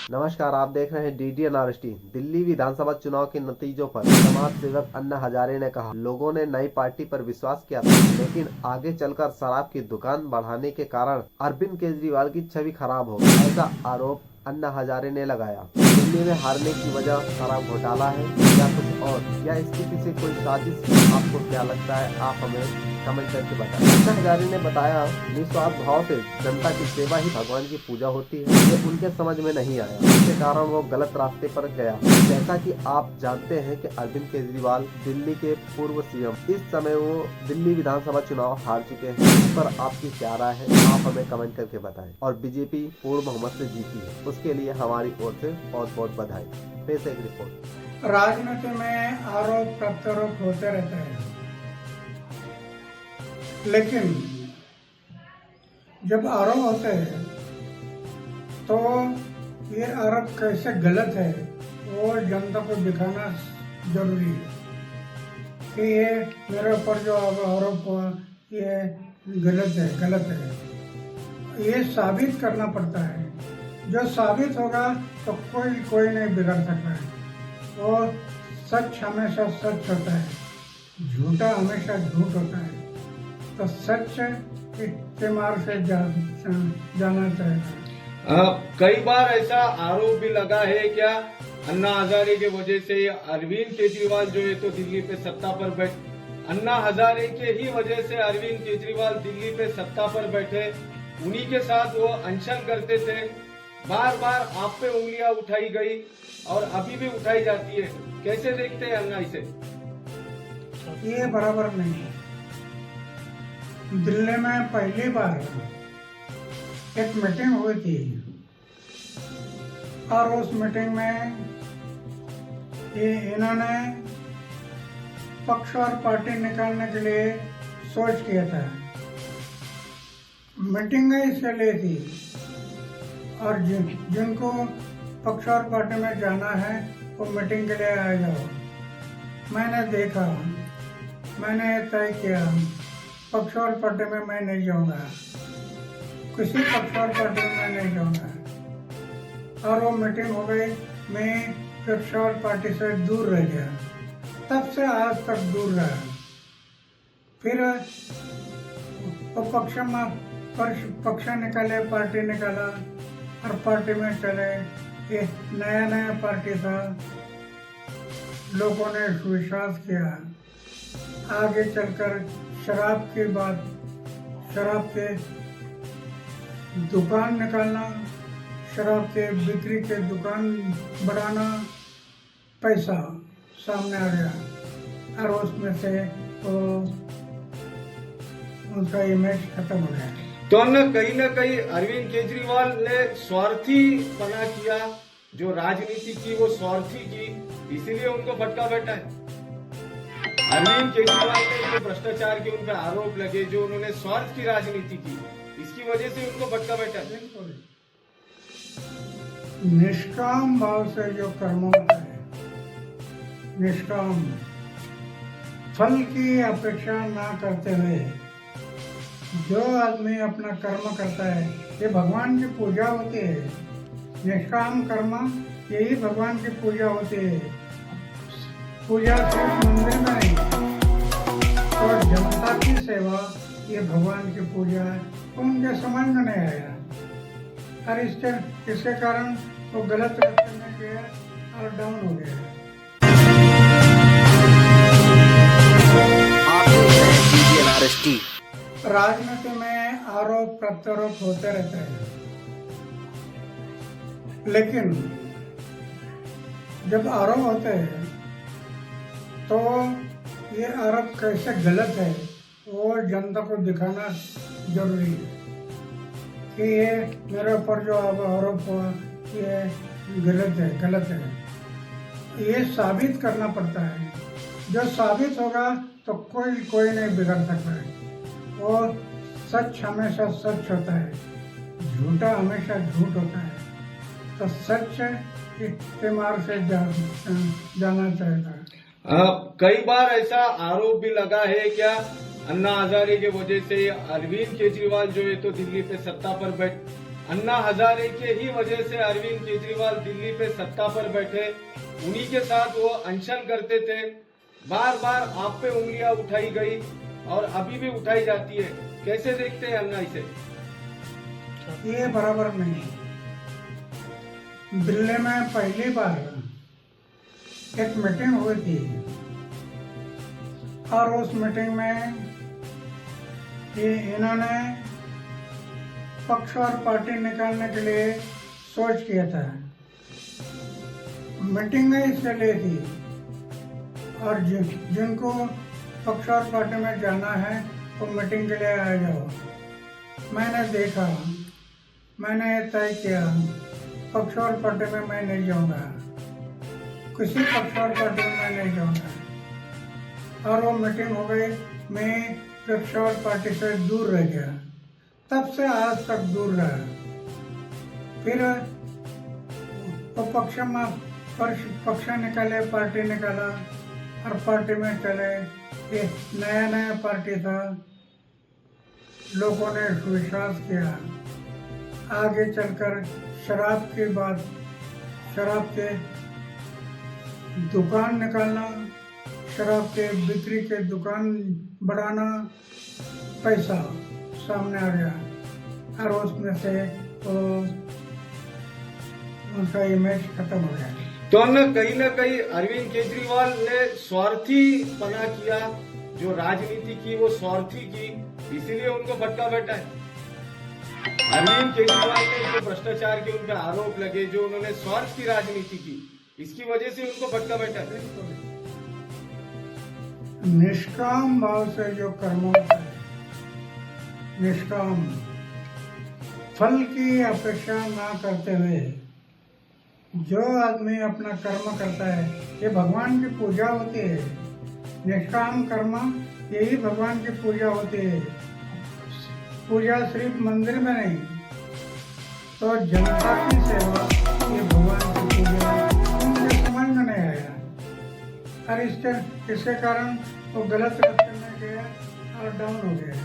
नमस्कार, आप देख रहे हैं DDNRST। दिल्ली विधानसभा चुनाव के नतीजों पर समाज सेवक अन्ना हजारे ने कहा, लोगों ने नई पार्टी पर विश्वास किया था, लेकिन आगे चलकर शराब की दुकान बढ़ाने के कारण अरविंद केजरीवाल की छवि खराब हो गई। ऐसा आरोप अन्ना हजारे ने लगाया। दिल्ली में हारने की वजह शराब घोटाला है या कुछ और, या इसके पीछे कोई साजिश है? आपको क्या लगता है? आप हमें कमेंट करके बताएं। अन्ना हजारे ने बताया, निस्वार्थ भाव से जनता की सेवा ही भगवान की पूजा होती है। ये उनके समझ में नहीं आया, इसके कारण वो गलत रास्ते पर गया। जैसा कि आप जानते हैं कि अरविंद केजरीवाल दिल्ली के पूर्व CM, इस समय वो दिल्ली विधानसभा चुनाव हार चुके हैं। इस पर आपकी क्या राय है? आप हमें कमेंट करके बताएं। और बीजेपी पूर्ण बहुमत से जीती है, उसके लिए हमारी ओर से बहुत बहुत बधाई। पेश एक रिपोर्ट। राजनीति में आरोप प्रत्यारोप होते रहते हैं, लेकिन जब आरोप होते हैं तो ये आरोप कैसे गलत है वो जनता को दिखाना जरूरी है कि ये मेरे ऊपर जो आरोप हुआ ये गलत है। ये साबित करना पड़ता है। जो साबित होगा तो कोई नहीं बिगड़ सकता है। और सच हमेशा सच होता है, झूठा हमेशा झूठ होता है। तो सच के मार्ग से जाना चाहिए। कई बार ऐसा आरोप भी लगा है क्या अन्ना हजारे के वजह से अरविंद केजरीवाल जो है तो दिल्ली पे सत्ता पर अन्ना हजारे के ही वजह से अरविंद केजरीवाल दिल्ली पे सत्ता पर बैठे, उन्हीं के साथ वो अनशन करते थे। बार बार आप पे उंगलियां उठाई गई और अभी भी उठाई जाती है। कैसे देखते हैं अन्ना इसे? ये बराबर नहीं है। दिल्ली में पहली बार एक मीटिंग हुई थी और उस मीटिंग में इन्होंने पक्ष और पार्टी निकालने के लिए सोच किया था। मीटिंग इसके लिए थी और जिनको पक्ष और पार्टी में जाना है वो मीटिंग के लिए आ जाओ। मैंने देखा, मैंने तय किया पक्ष और पार्टी में मैं नहीं जाऊंगा, किसी पक्ष और पार्टी में मैं नहीं जाऊंगा। और वो मीटिंग हो गई। मैं पक्ष और पार्टी से दूर रह गया, तब से आज तक दूर रहा। फिर वो पक्ष निकाले, पार्टी निकाला और पार्टी में चले। ये नया पार्टी था, लोगों ने विश्वास किया। आगे चलकर शराब के दुकान निकालना, शराब के बिक्री के दुकान बढ़ाना, पैसा सामने आ गया और उसमें से तो उनका इमेज खत्म हो गया। तो कहीं ना कहीं अरविंद केजरीवाल ने स्वार्थी बना किया, जो राजनीति की वो स्वार्थी की, इसीलिए उनको फटका बैठा है। अरविंद केजरीवाल ने जो भ्रष्टाचार के उन पर आरोप लगे, जो उन्होंने स्वार्थ की राजनीति की, इसकी वजह से उनको भटका बैठा है। निष्काम भाव से जो कर्म होता है, निष्काम फल की अपेक्षा ना करते हुए जो आदमी अपना कर्म करता है, ये भगवान की पूजा होती है। निष्काम कर्म यही भगवान की पूजा होती है। पूजा सिर्फ मंदिर में नहीं और जनता की सेवा, ये भगवान की पूजा है। उनके समझ में नहीं आया और इसके कारण वो गलत रास्ते में गया और डाउन हो गया। राजनीति में आरोप प्रत्यारोप होते रहते हैं, लेकिन जब आरोप होते हैं तो ये आरोप कैसे गलत है वो जनता को दिखाना जरूरी है कि ये मेरे ऊपर जो आरोप हुआ ये गलत है। ये साबित करना पड़ता है। जो साबित होगा तो कोई नहीं बिगड़ सकता है। और सच हमेशा सच होता है, झूठा हमेशा झूठ होता है। तो सच के मार्ग से जाना चाहिए। कई बार ऐसा आरोप भी लगा है क्या अन्ना हजारे के वजह से अरविंद केजरीवाल जो है तो दिल्ली पे सत्ता पर अन्ना हजारे के ही वजह से अरविंद केजरीवाल दिल्ली पे सत्ता पर बैठे। उन्हीं के साथ वो अनशन करते थे। बार बार आप पे उंगलियां उठाई गई और अभी भी उठाई जाती है। कैसे देखते हैं अन्ना इसे? ये बराबर नहीं। दिल्ली में पहली बार एक मीटिंग हुई थी और उस मीटिंग में ये इन्होंने पक्ष और पार्टी निकालने के लिए सोच किया था। मीटिंग में इसलिए थी और जिनको पक्ष और पार्टी में जाना है वो मीटिंग के लिए आ जाओ। मैंने देखा, मैंने तय किया पक्ष और पार्टी में मैं नहीं जाऊंगा, किसी पक्ष और पार्टी में मैं नहीं जाऊंगा। और वो मीटिंग हो गई, मैं पक्ष और पार्टी से दूर रह गया। तब से आज तक दूर रहा। फिर वो पक्ष निकाले, पार्टी निकाला और पार्टी में चले। ये नया पार्टी था, लोगों ने विश्वास किया। आगे चलकर शराब के बाद शराब के दुकान निकालना, शराब के बिक्री के दुकान बढ़ाना, पैसा सामने आ गया और उसमें से तो उनका इमेज खत्म हो गया। तो कहीं ना कहीं अरविंद केजरीवाल ने स्वार्थी पना किया, जो राजनीति की वो स्वार्थी की, इसीलिए उनको भटका बैठा है। अरविंद केजरीवाल ने जो भ्रष्टाचार के उन पर आरोप लगे, जो उन्होंने स्वार्थ की राजनीति की, इसकी वजह से उनको भटका बैठा है। निष्काम भाव से जो कर्म होता है, निष्काम फल की अपेक्षा ना करते हुए जो आदमी अपना कर्म करता है, ये भगवान की पूजा होती है। निष्काम कर्म यही भगवान की पूजा होती है। पूजा सिर्फ मंदिर में नहीं, तो जनता की सेवा ये भगवान की पूजा उनके समझ में नहीं आया और इसके कारण वो गलत रास्ते में गया और डाउन हो गया।